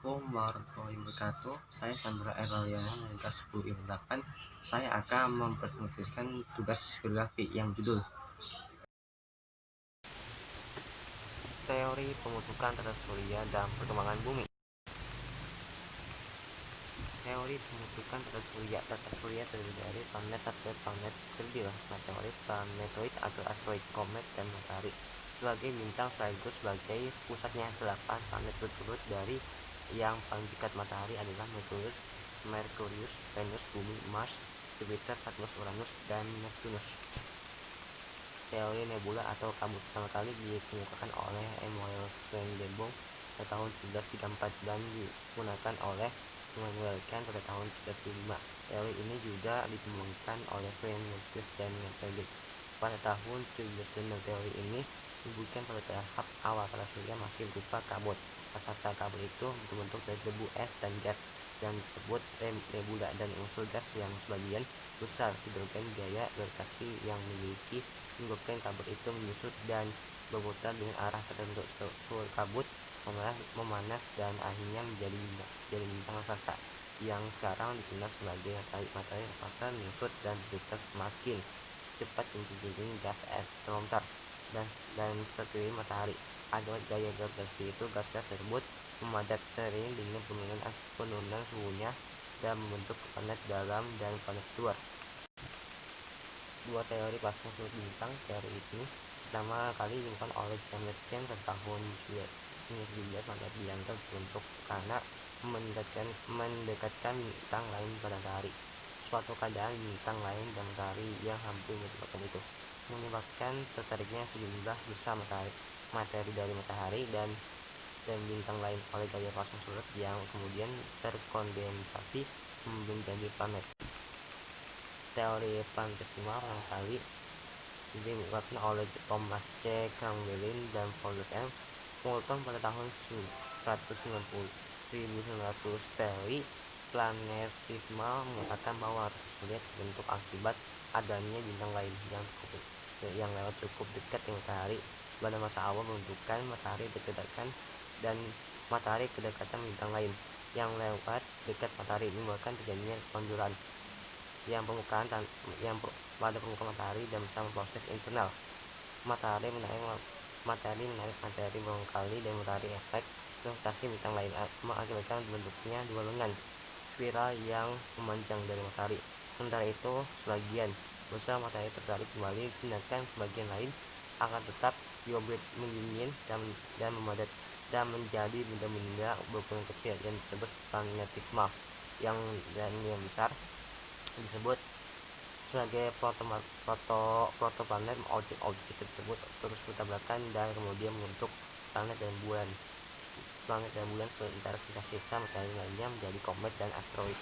Assalamualaikum warahmatullahi wabarakatuh. Saya Sandra Erliana dari kelas 10 IPA 8. Saya akan mempresentasikan tugas geografi yang judul Teori pembentukan tata surya dan perkembangan bumi. Teori pembentukan tata surya terdiri dari planet, satelit, planet kerdil, meteorit, planetoid, asteroid, komet, dan matahari sebagai bintang sekaligus sebagai pusatnya. 8 planet berturut dari yang paling dekat matahari adalah Merkurius, Venus, Bumi, Mars, Jupiter, Saturnus, Uranus, dan Neptunus. Teori nebula atau kabut pertama kali dikemukakan oleh Emmanuel Swedenborg pada tahun 1934 dan digunakan oleh Immanuel Kant pada tahun 1935. Teori ini juga dikembangkan oleh Copernicus dan Galilei pada tahun 1906. Teori ini menyebutkan pada tahap awal tata surya masih berupa kabut. Kata kabut itu berbentuk dari debu, es, dan gas yang disebut nebula, dan unsur gas yang sebagian besar hidrogen gaya gravitasi yang memiliki menyebabkan kabut itu menyusut dan berputar dengan arah tertentu. Struktur kabut memanas dan akhirnya menjadi bintang raksasa yang sekarang dikenal sebagai matahari raksasa menyusut dan berputar semakin cepat menjadi gas es terlontar dan sekeliling matahari. Akibat gaya gravitasi itu, gas-gas tersebut memadat seiring dengan penurunan suhunya dan membentuk planet dalam dan planet luar. Dua teori pasang surut bintang. Teori ini pertama kali ditemukan oleh James Kent pada tahun 1917. Planet dianggap terbentuk karena mendekatkan bintang lain pada matahari. Suatu keadaan bintang lain dan matahari yang hampir menyebabkan itu menyebabkan tertariknya sejumlah besar materi dari matahari dan bintang lain oleh gaya pasang surut yang kemudian terkondensasi menjadi planet. Teori planetesimal pertama kali dikemukakan oleh Thomas C. Cromwell dan Paulus M. Moulton pada tahun 1900. Teori planetesimal mengatakan bahwa tata surya terbentuk akibat adanya bintang lain yang lewat cukup dekat dengan matahari. Pada masa awal pembentukan, matahari kedekatan bintang lain yang lewat dekat matahari menyebabkan terjadinya konjuran pada permukaan matahari dan bersama proses internal. Matahari menarik materi barangkali dan matahari efek gravitasi bintang lain mengakibatkan bentuknya dua lengan spiral yang memanjang dari matahari. Sementara itu, sebagian besar matahari tertarik kembali, sedangkan sebagian lain akan tetap diorbit mendingin dan memadat dan menjadi benda-benda berukuran kecil yang disebut planetesimal yang besar disebut sebagai protoplanet. Objek-objek tersebut terus bertabrakan dan kemudian membentuk planet dan bulan. Sementara sisa-sisa matahari lainnya menjadi komet dan asteroid.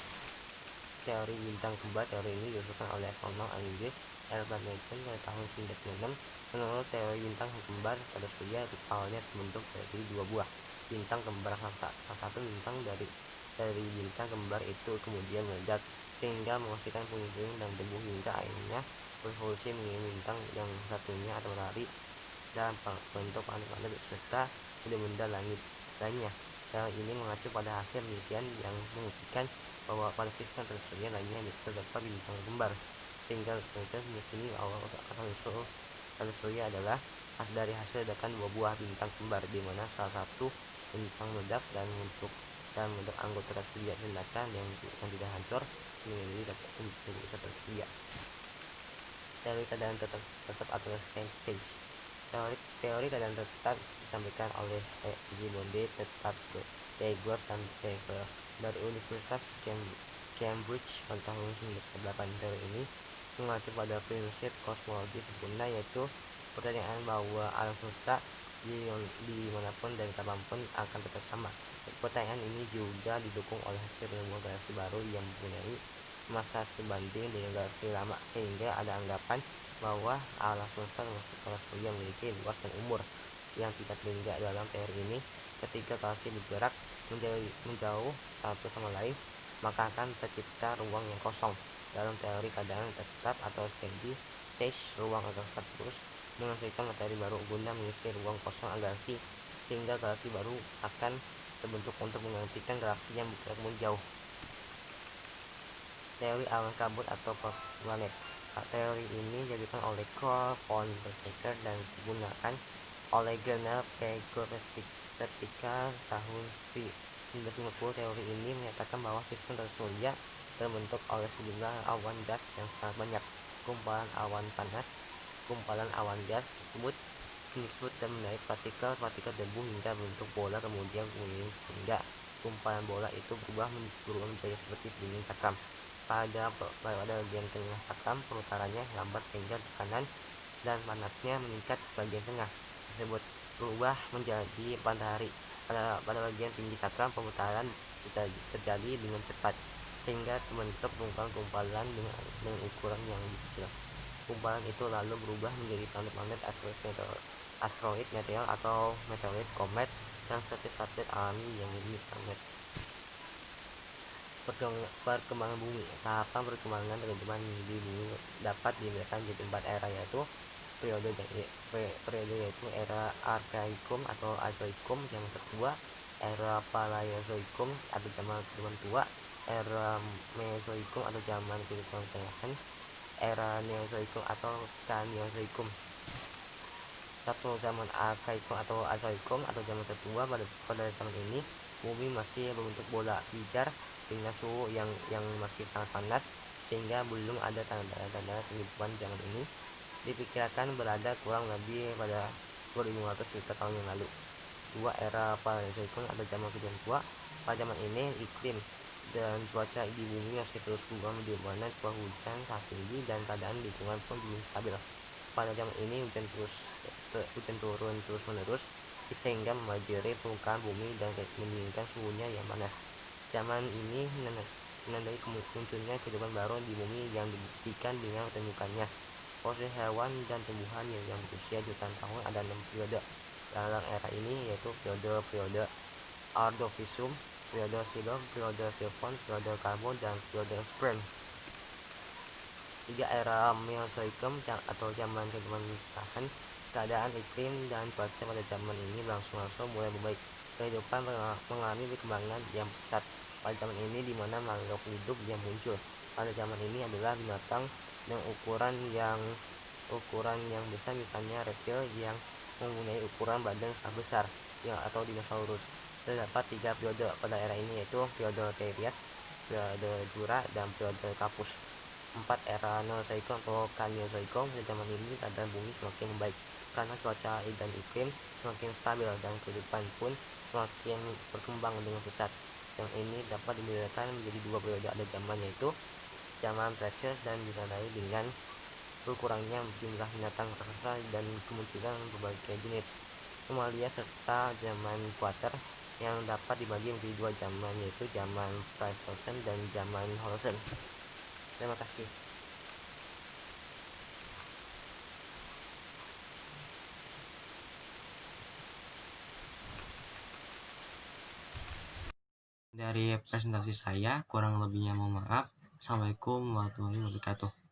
Teori bintang kembar. Teori ini diusulkan oleh astronom Inggris Albert Einstein pada tahun 1996. Menurut teori bintang kembar, tata surya awalnya terbentuk dari dua buah bintang kembar raksasa. Salah satu bintang dari bintang kembar itu kemudian meledak sehingga menghasilkan puing-puing dan debu hingga akhirnya berevolusi menjadi bintang yang satunya atau matahari dan bentuk planet-planet serta benda-benda langit lainnya. Teori ini mengacu pada hasil penelitian yang membuktikan bahwa pada sistem tata surya lainnya terdapat bintang kembar, sehingga penelitian meyakini bahwa asal-usul tata surya adalah dari hasil ledakan dua buah bintang kembar, di mana salah satu bintang meledak dan membentuk anggota tata surya, sedangkan yang tidak hancur menjadi tata surya. Teori keadaan tetap atau stage. Teori keadaan tetap disampaikan oleh G. tetap Gregor dan Taylor dari Universitas Cambridge pada tahun 1908. Teori ini mengacu pada prinsip kosmologi sempurna, yaitu pertanyaan bahwa alam semesta dimanapun dan kapanpun akan tetap sama. Pertanyaan ini juga didukung oleh hasil penemuan galaksi baru yang mempunyai masa sebanding dengan galaksi lama, sehingga ada anggapan bahwa alam semesta termasuk galaksi surya memiliki luas dan umur yang tidak terhingga. Dalam teori ini, ketika galaksi bergerak menjauh satu sama lain, maka akan tercipta ruang yang kosong. Dalam teori keadaan tetap atau stage, ruang akan terus menghasilkan materi baru guna mengisi ruang kosong galaksi, sehingga galaksi baru akan terbentuk untuk menggantikan galaksi yang berkembang jauh. Teori awan kabut atau planet. Teori ini dijadikan oleh Carl von Weizsäcker dan digunakan oleh Gernot Gregor ketika tahun 1950. Teori ini menyatakan bahwa sistem surya terbentuk oleh sejumlah awan gas yang sangat banyak. Kumpalan awan gas tersebut menyusut dan menarik partikel debu hingga bentuk bola, kemudian mengiring sehingga kumpalan bola itu berubah menjadi seperti dinding cakram. Pada bagian tengah cakram, perputarannya lambat sehingga tekanan dan panasnya meningkat di bagian tengah tersebut berubah menjadi matahari. Pada bagian tinggi cakram, perputaran terjadi dengan cepat sehingga terbentuk gumpalan dengan ukuran yang lebih kecil. Kumpalan itu lalu berubah menjadi planet-planet, asteroid, meteor atau meteorit, komet, dan satelit alami yang menjadi planet. Perkembangan bumi. Tahapan perkembangan kehidupan di bumi dapat dibedakan jadi 4 era, yaitu periode yaitu era Arkaikum atau Azoikum yang kedua, era Paleozoikum atau zaman kehidupan tua, era Mesozoikum atau zaman kehidupan pertengahan, era Neozoikum atau Kaneozoikum. Satu zaman Arkaikum atau Azoikum atau zaman tertua. Pada zaman ini bumi masih berbentuk bola pijar dengan suhu yang masih sangat panas sehingga belum ada tanda-tanda kehidupan zaman ini. Diperkirakan berada kurang lebih pada 2500 juta tahun yang lalu. Dua, era Paleozoikum atau zaman kehidupan tua. Pada zaman ini iklim dan cuaca di bumi masih terus berubah, di mana curah hujan sangat tinggi dan keadaan lingkungan pun belum stabil. Pada zaman ini hujan turun terus menerus sehingga membanjiri permukaan bumi dan meninggikan suhunya yang panas. Zaman ini menandai munculnya kehidupan baru di bumi yang dibuktikan dengan ditemukannya fosil hewan dan tumbuhan yang berusia jutaan tahun. Ada 6 periode dalam era ini, yaitu periode Ordovicium, periode Silur, periode Devon, periode Karbon, dan periode Spring. 3. Era Mesozoikum atau zaman kehidupan tahan. Keadaan iklim dan cuaca pada zaman ini langsung mulai membaik. Kehidupan mengalami perkembangan yang pesat pada zaman ini, di mana makhluk hidup yang muncul pada zaman ini adalah binatang dengan ukuran yang besar, misalnya reptil yang mempunyai ukuran badan sangat besar atau dinosaurus. Terdapat 3 periode pada era ini, yaitu periode Terias, periode Jura, dan periode Kapus. 4. Era Neozoikum atau Kaneozoikum. Pada zaman ini keadaan bumi semakin membaik karena cuaca dan iklim semakin stabil dan kehidupan pun semakin berkembang dengan pesat. Yang ini dapat dibedakan menjadi 2 periode. Ada zaman yaitu zaman Cretaceous dan ditandai dengan berkurangnya jumlah binatang raksasa dan kemunculan berbagai jenis mamalia, serta zaman Quarter yang dapat dibagi menjadi 2 zaman, yaitu zaman Pleistocene dan zaman Holocene. Terima kasih. Dari presentasi saya kurang lebihnya mohon maaf. Assalamualaikum warahmatullahi wabarakatuh.